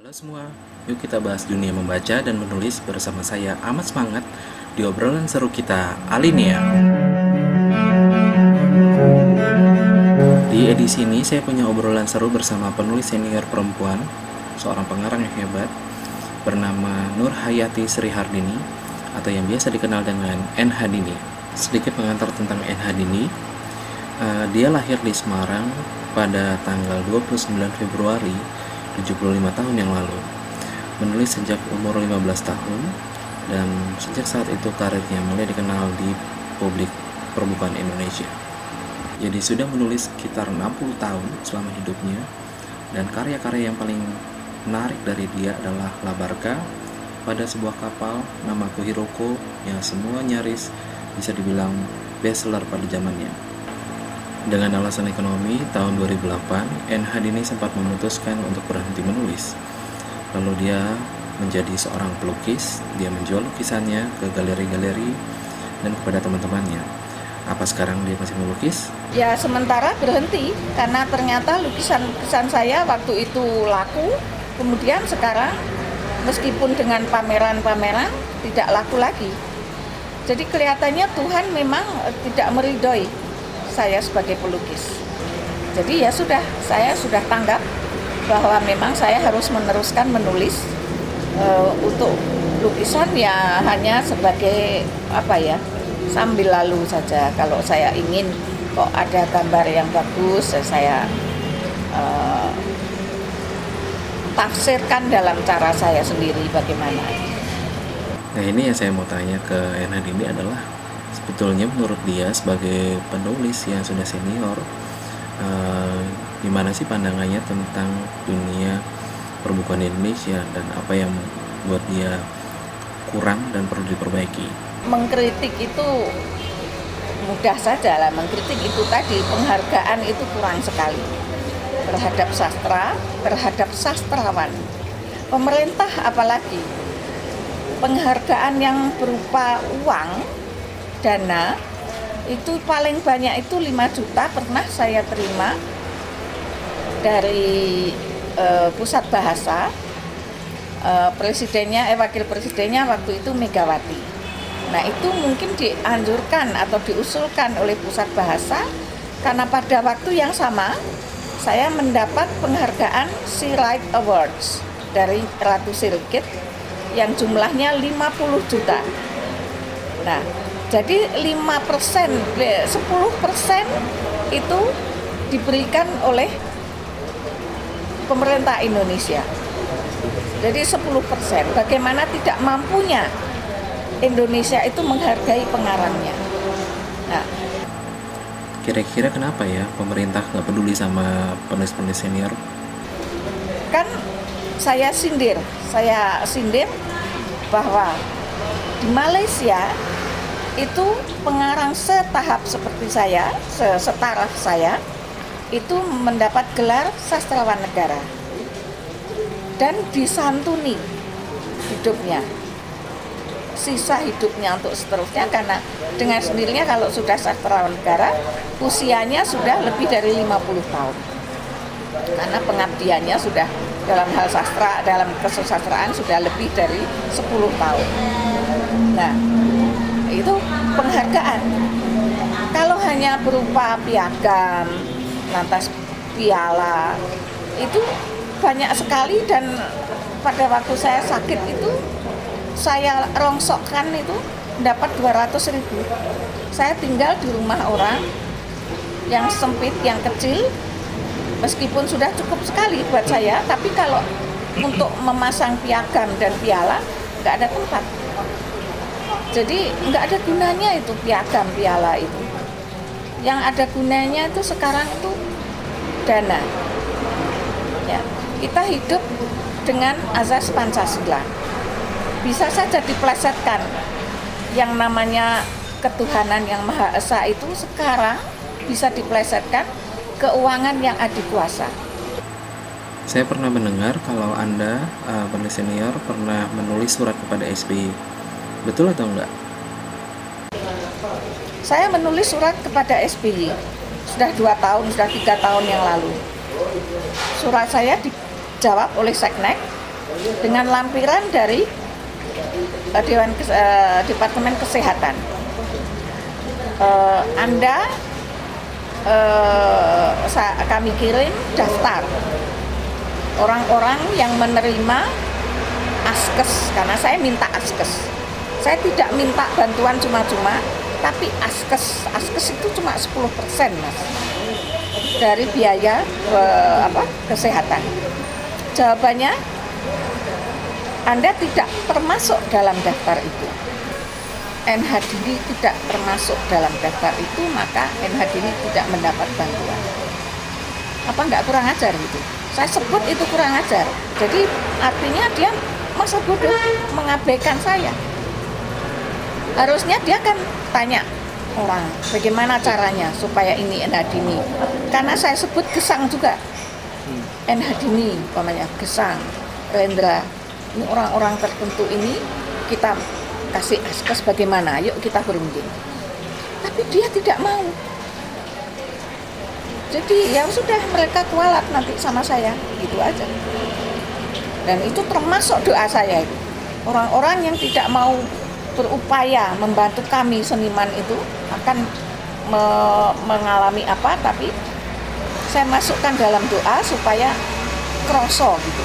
Halo semua, yuk kita bahas dunia membaca dan menulis bersama saya Amat Semangat di obrolan seru kita Alinea. Di edisi ini saya punya obrolan seru bersama penulis senior perempuan, seorang pengarang yang hebat, bernama Nur Hayati Sri Hardini atau yang biasa dikenal dengan N. Hadini. Sedikit pengantar tentang N. Hadini. Dia lahir di Semarang pada tanggal 29 Februari 75 tahun yang lalu. Menulis sejak umur 15 tahun dan sejak saat itu karirnya mulai dikenal di publik permukaan Indonesia. Jadi sudah menulis sekitar 60 tahun selama hidupnya, dan karya-karya yang paling menarik dari dia adalah Labarka, Pada Sebuah Kapal, Namaku Hiroko, yang semua nyaris bisa dibilang bestseller pada zamannya. Dengan alasan ekonomi, tahun 2008, N. Hadini sempat memutuskan untuk berhenti menulis. Lalu dia menjadi seorang pelukis, dia menjual lukisannya ke galeri-galeri dan kepada teman-temannya. Apa sekarang dia masih melukis? Ya sementara berhenti, karena ternyata lukisan saya waktu itu laku, kemudian sekarang meskipun dengan pameran-pameran tidak laku lagi. Jadi kelihatannya Tuhan memang tidak meridhoi saya sebagai pelukis. Jadi ya sudah, saya sudah tanggap bahwa memang saya harus meneruskan menulis untuk lukisan ya hanya sebagai sambil lalu saja. Kalau saya ingin kok ada gambar yang bagus, saya tafsirkan dalam cara saya sendiri bagaimana. Nah, ini yang saya mau tanya ke N. Hadini adalah sebetulnya menurut dia sebagai penulis yang sudah senior, gimana sih pandangannya tentang dunia perbukuan Indonesia dan apa yang buat dia kurang dan perlu diperbaiki? Mengkritik itu mudah saja lah, mengkritik itu tadi, penghargaan itu kurang sekali terhadap sastra, terhadap sastrawan. Pemerintah apalagi, penghargaan yang berupa uang, dana, itu paling banyak itu 5 juta pernah saya terima dari pusat bahasa. Wakil presidennya waktu itu Megawati. Nah itu mungkin dianjurkan atau diusulkan oleh pusat bahasa, karena pada waktu yang sama saya mendapat penghargaan Sea Right Awards dari Ratu Silkit yang jumlahnya 50 juta. Nah, jadi 5%, 10% itu diberikan oleh pemerintah Indonesia. Jadi 10%, bagaimana tidak mampunya Indonesia itu menghargai pengarangnya. Nah, kira-kira kenapa ya pemerintah nggak peduli sama penulis-penulis senior? Kan saya sindir bahwa di Malaysia itu pengarang setahap seperti saya, setaraf saya, itu mendapat gelar sastrawan negara dan disantuni hidupnya, sisa hidupnya untuk seterusnya, karena dengan sendirinya kalau sudah sastrawan negara usianya sudah lebih dari 50 tahun karena pengabdiannya sudah dalam hal sastra, dalam kesusastraan sudah lebih dari 10 tahun. Nah, itu penghargaan. Kalau hanya berupa piagam, lantas piala, itu banyak sekali, dan pada waktu saya sakit itu saya rongsokkan itu dapat 200.000. Saya tinggal di rumah orang yang sempit, yang kecil, meskipun sudah cukup sekali buat saya, tapi kalau untuk memasang piagam dan piala nggak ada tempat. Jadi nggak ada gunanya itu piagam, piala itu. Yang ada gunanya itu sekarang itu dana. Ya, kita hidup dengan azas Pancasila. Bisa saja diplesetkan yang namanya ketuhanan yang Maha Esa itu sekarang bisa diplesetkan keuangan yang adikuasa. Saya pernah mendengar kalau Anda, penulis senior, pernah menulis surat kepada SBY. Betul atau enggak? Saya menulis surat kepada SBY sudah 2 tahun, sudah 3 tahun yang lalu. Surat saya dijawab oleh Seknek dengan lampiran dari Departemen Kesehatan. Kami kirim daftar orang-orang yang menerima askes, karena saya minta askes. Saya tidak minta bantuan cuma-cuma, tapi askes itu cuma 10%, Mas, dari biaya kesehatan. Jawabannya, Anda tidak termasuk dalam daftar itu. NHDini tidak termasuk dalam daftar itu, maka NHDini tidak mendapat bantuan. Apa nggak kurang ajar gitu? Saya sebut itu kurang ajar. Jadi artinya dia masa bodoh, mengabaikan saya. Harusnya dia kan tanya orang, bagaimana caranya supaya ini NHDini. Karena saya sebut Gesang juga. NHDini, umpamanya Gesang, Rendra, ini orang-orang tertentu ini kita kasih askes bagaimana, yuk kita berunding. Tapi dia tidak mau. Jadi ya sudah, mereka kualat nanti sama saya, gitu aja. Dan itu termasuk doa saya itu. Orang-orang yang tidak mau berupaya membantu kami seniman itu akan mengalami apa, tapi saya masukkan dalam doa supaya kroso gitu.